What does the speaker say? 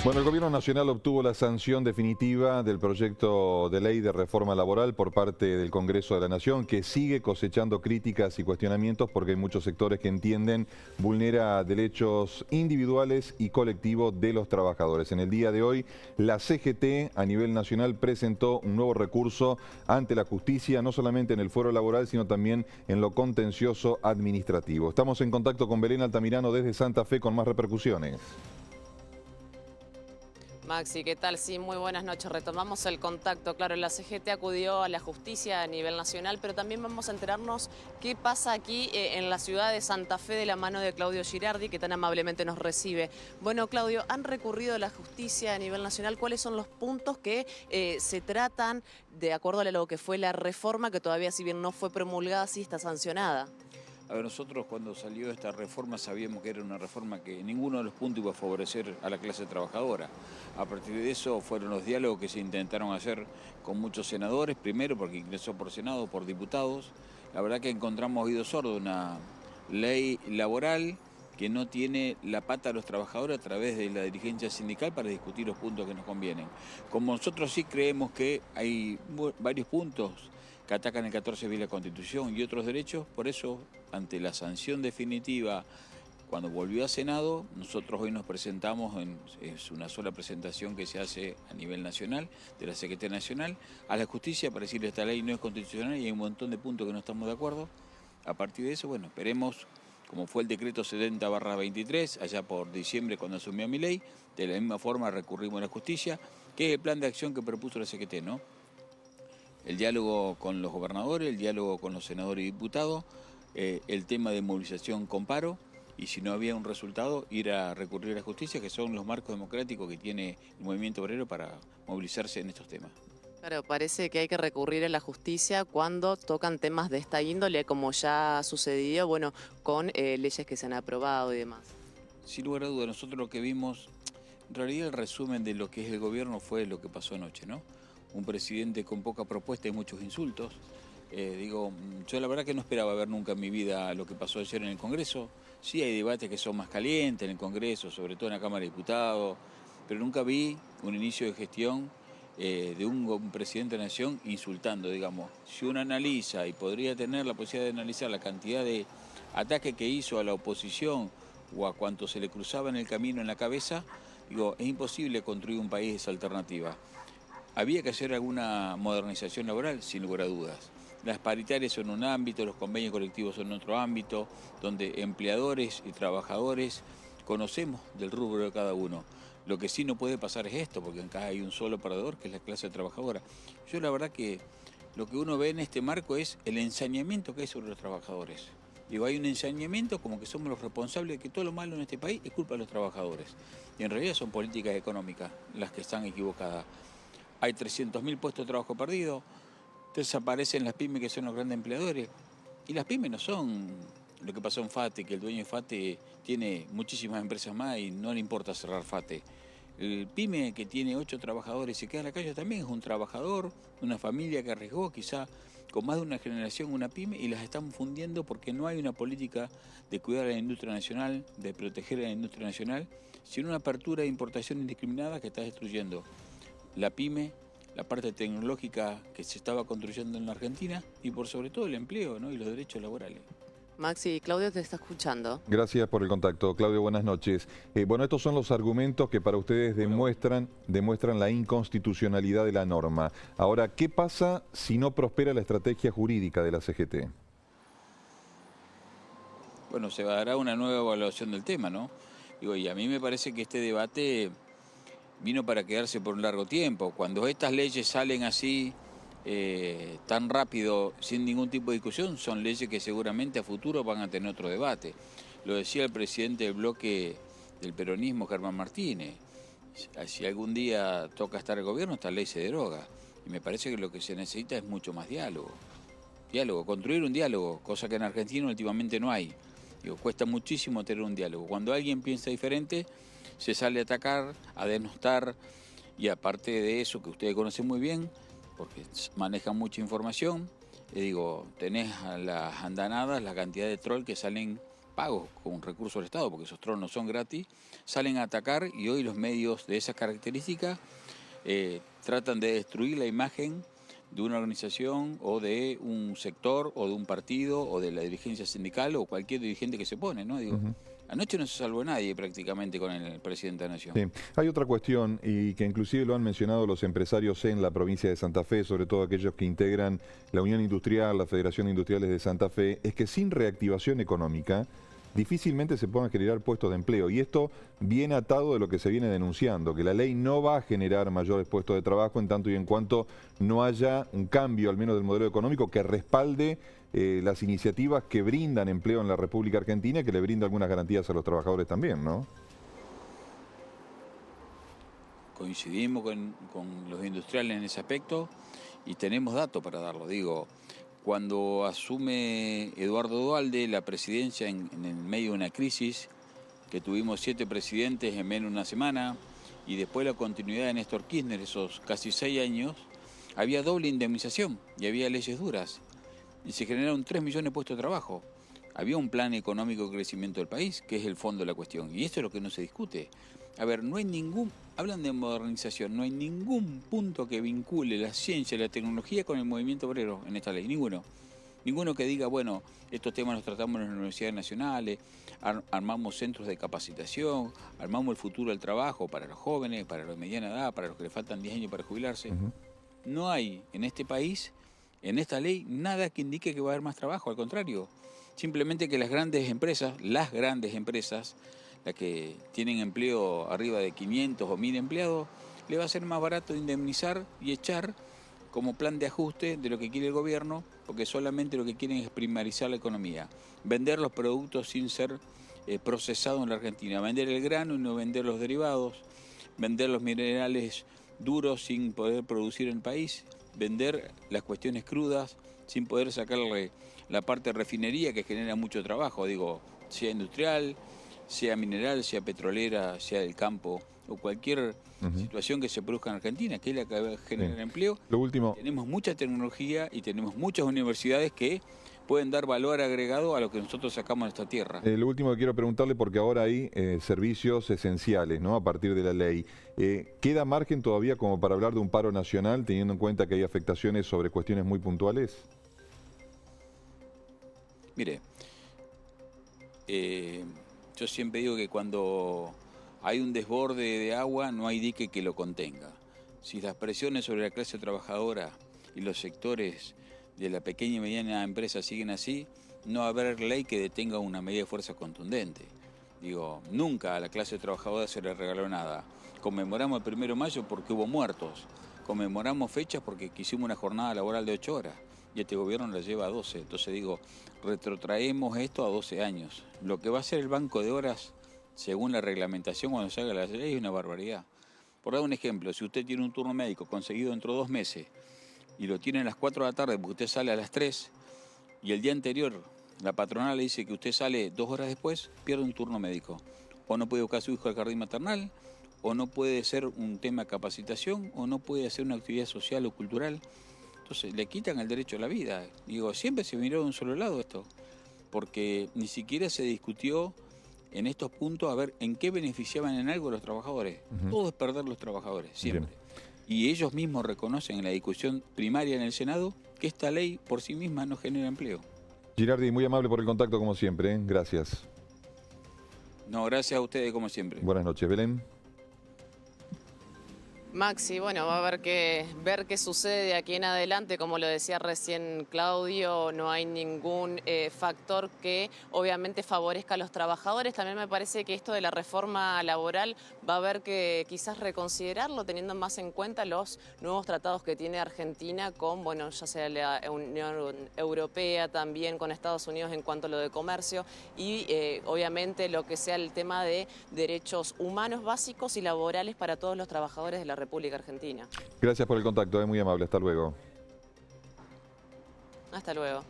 Bueno, el Gobierno Nacional obtuvo la sanción definitiva del proyecto de ley de reforma laboral por parte del Congreso de la Nación, que sigue cosechando críticas y cuestionamientos porque hay muchos sectores que entienden vulnera derechos individuales y colectivos de los trabajadores. En el día de hoy, la CGT a nivel nacional presentó un nuevo recurso ante la justicia, no solamente en el fuero laboral, sino también en lo contencioso administrativo. Estamos en contacto con Belén Altamirano desde Santa Fe con más repercusiones. Maxi, ¿qué tal? Sí, muy buenas noches. Retomamos el contacto. Claro, la CGT acudió a la justicia a nivel nacional, pero también vamos a enterarnos qué pasa aquí en la ciudad de Santa Fe de la mano de Claudio Girardi, que tan amablemente nos recibe. Bueno, Claudio, han recurrido a la justicia a nivel nacional. ¿Cuáles son los puntos que se tratan de acuerdo a lo que fue la reforma, que todavía, si bien no fue promulgada, sí está sancionada? A ver, nosotros cuando salió esta reforma sabíamos que era una reforma que en ninguno de los puntos iba a favorecer a la clase trabajadora. A partir de eso fueron los diálogos que se intentaron hacer con muchos senadores, primero porque ingresó por Senado, por diputados. La verdad que encontramos oídos sordos, una ley laboral que no tiene la pata a los trabajadores a través de la dirigencia sindical para discutir los puntos que nos convienen. Como nosotros sí creemos que hay varios puntos que atacan el 14 de la Constitución y otros derechos, por eso, ante la sanción definitiva, cuando volvió a Senado, nosotros hoy nos presentamos, es una sola presentación que se hace a nivel nacional, de la Secretaría Nacional, a la justicia para decirle esta ley no es constitucional y hay un montón de puntos que no estamos de acuerdo. A partir de eso, bueno, esperemos, como fue el decreto 70/23, allá por diciembre cuando asumió mi ley, de la misma forma recurrimos a la justicia, que es el plan de acción que propuso la Secretaría, ¿no? El diálogo con los gobernadores, el diálogo con los senadores y diputados, el tema de movilización con paro, y si no había un resultado, ir a recurrir a la justicia, que son los marcos democráticos que tiene el movimiento obrero para movilizarse en estos temas. Claro, parece que hay que recurrir a la justicia cuando tocan temas de esta índole, como ya ha sucedido, bueno, con leyes que se han aprobado y demás. Sin lugar a dudas, nosotros lo que vimos, en realidad el resumen de lo que es el gobierno fue lo que pasó anoche, ¿no? Un presidente con poca propuesta y muchos insultos. Yo la verdad que no esperaba ver nunca en mi vida lo que pasó ayer en el Congreso. Sí hay debates que son más calientes en el Congreso, sobre todo en la Cámara de Diputados, pero nunca vi un inicio de gestión de un presidente de la Nación insultando, digamos. Si uno analiza, y podría tener la posibilidad de analizar la cantidad de ataques que hizo a la oposición o a cuanto se le cruzaba en el camino en la cabeza, es imposible construir un país de esa alternativa. Había que hacer alguna modernización laboral, sin lugar a dudas. Las paritarias son un ámbito, los convenios colectivos son otro ámbito, donde empleadores y trabajadores conocemos del rubro de cada uno. Lo que sí no puede pasar es esto, porque acá hay un solo perdedor, que es la clase trabajadora. Yo la verdad que lo que uno ve en este marco es el ensañamiento que hay sobre los trabajadores. Hay un ensañamiento como que somos los responsables de que todo lo malo en este país es culpa de los trabajadores. Y en realidad son políticas económicas las que están equivocadas. Hay 300.000 puestos de trabajo perdidos, desaparecen las pymes que son los grandes empleadores. Y las pymes no son lo que pasó en FATE, que el dueño de FATE tiene muchísimas empresas más y no le importa cerrar FATE. El pyme que tiene 8 trabajadores y se queda en la calle también es un trabajador, una familia que arriesgó quizá con más de una generación una pyme y las están fundiendo porque no hay una política de cuidar a la industria nacional, de proteger a la industria nacional, sino una apertura de importación indiscriminada que está destruyendo la pyme, la parte tecnológica que se estaba construyendo en la Argentina y por sobre todo el empleo, ¿no? Y los derechos laborales. Maxi, Claudio te está escuchando. Gracias por el contacto. Claudio, buenas noches. Bueno, estos son los argumentos que para ustedes demuestran la inconstitucionalidad de la norma. Ahora, ¿qué pasa si no prospera la estrategia jurídica de la CGT? Bueno, se dará una nueva evaluación del tema, ¿no? Y a mí me parece que este debate vino para quedarse por un largo tiempo. Cuando estas leyes salen así, tan rápido, sin ningún tipo de discusión, son leyes que seguramente a futuro van a tener otro debate. Lo decía el presidente del bloque del peronismo, Germán Martínez. Si algún día toca estar el gobierno, esta ley se deroga. Y me parece que lo que se necesita es mucho más diálogo. Diálogo, construir un diálogo, cosa que en Argentina últimamente no hay. Cuesta muchísimo tener un diálogo. Cuando alguien piensa diferente, se sale a atacar, a denostar, y aparte de eso, que ustedes conocen muy bien, porque manejan mucha información, tenés a las andanadas, la cantidad de troll que salen pagos con recursos del Estado, porque esos tronos son gratis, salen a atacar y hoy los medios de esas características tratan de destruir la imagen de una organización o de un sector o de un partido o de la dirigencia sindical o cualquier dirigente que se pone, ¿no? Digo, anoche no se salvó nadie prácticamente con el presidente de la Nación. Sí. Hay otra cuestión, y que inclusive lo han mencionado los empresarios en la provincia de Santa Fe, sobre todo aquellos que integran la Unión Industrial, la Federación de Industriales de Santa Fe, es que sin reactivación económica difícilmente se puedan generar puestos de empleo. Y esto viene atado de lo que se viene denunciando, que la ley no va a generar mayores puestos de trabajo en tanto y en cuanto no haya un cambio, al menos del modelo económico, que respalde las iniciativas que brindan empleo en la República Argentina y que le brinda algunas garantías a los trabajadores también, ¿no? Coincidimos con los industriales en ese aspecto y tenemos datos para darlo. Digo, cuando asume Eduardo Duhalde la presidencia en el medio de una crisis, que tuvimos 7 presidentes en menos de una semana, y después la continuidad de Néstor Kirchner, esos casi 6 años, había doble indemnización y había leyes duras. Y se generaron 3 millones de puestos de trabajo. Había un plan económico de crecimiento del país, que es el fondo de la cuestión. Y esto es lo que no se discute. A ver, no hay ningún, hablan de modernización, no hay ningún punto que vincule la ciencia y la tecnología con el movimiento obrero en esta ley, ninguno. Ninguno que diga, bueno, estos temas los tratamos en las universidades nacionales, armamos centros de capacitación, armamos el futuro del trabajo para los jóvenes, para los de mediana edad, para los que le faltan 10 años para jubilarse. No hay en este país, en esta ley, nada que indique que va a haber más trabajo, al contrario. Simplemente que las grandes empresas, las que tienen empleo arriba de 500 o 1000 empleados, le va a ser más barato indemnizar y echar como plan de ajuste de lo que quiere el gobierno, porque solamente lo que quieren es primarizar la economía, vender los productos sin ser procesados en la Argentina, vender el grano y no vender los derivados, vender los minerales duros sin poder producir en el país, vender las cuestiones crudas sin poder sacarle la parte de refinería que genera mucho trabajo, digo, sea industrial, sea mineral, sea petrolera, sea del campo o cualquier situación que se produzca en Argentina, que es la que genera empleo. Lo último. Tenemos mucha tecnología y tenemos muchas universidades que pueden dar valor agregado a lo que nosotros sacamos de esta tierra. Lo último que quiero preguntarle, porque ahora hay servicios esenciales, ¿no?, a partir de la ley. ¿Queda margen todavía como para hablar de un paro nacional, teniendo en cuenta que hay afectaciones sobre cuestiones muy puntuales? Mire, yo siempre digo que cuando hay un desborde de agua no hay dique que lo contenga. Si las presiones sobre la clase trabajadora y los sectores de la pequeña y mediana empresa siguen así, no va a haber ley que detenga una medida de fuerza contundente. Digo, nunca a la clase trabajadora se le regaló nada. Conmemoramos el 1 de mayo porque hubo muertos. Conmemoramos fechas porque quisimos una jornada laboral de 8 horas. Y este gobierno la lleva a 12. Entonces digo, retrotraemos esto a 12 años. Lo que va a ser el banco de horas, según la reglamentación cuando se haga la ley, es una barbaridad. Por dar un ejemplo, si usted tiene un turno médico conseguido dentro de 2 meses y lo tiene a las 4 de la tarde porque usted sale a las 3 y el día anterior la patronal le dice que usted sale 2 horas después, pierde un turno médico. O no puede buscar a su hijo al jardín maternal, o no puede ser un tema de capacitación, o no puede hacer una actividad social o cultural. Entonces le quitan el derecho a la vida. Digo, siempre se miró de un solo lado esto, porque ni siquiera se discutió en estos puntos a ver en qué beneficiaban en algo los trabajadores. Todo es perder los trabajadores, siempre. Bien. Y ellos mismos reconocen en la discusión primaria en el Senado que esta ley por sí misma no genera empleo. Girardi, muy amable por el contacto como siempre, ¿eh? Gracias. No, gracias a ustedes como siempre. Buenas noches, Belén. Maxi, bueno, va a haber que ver qué sucede de aquí en adelante. Como lo decía recién Claudio, no hay ningún factor que obviamente favorezca a los trabajadores. También me parece que esto de la reforma laboral va a haber que quizás reconsiderarlo, teniendo más en cuenta los nuevos tratados que tiene Argentina con, bueno, ya sea la Unión Europea, también con Estados Unidos en cuanto a lo de comercio y obviamente lo que sea el tema de derechos humanos básicos y laborales para todos los trabajadores de la República Argentina. Gracias por el contacto, muy amable. Hasta luego. Hasta luego.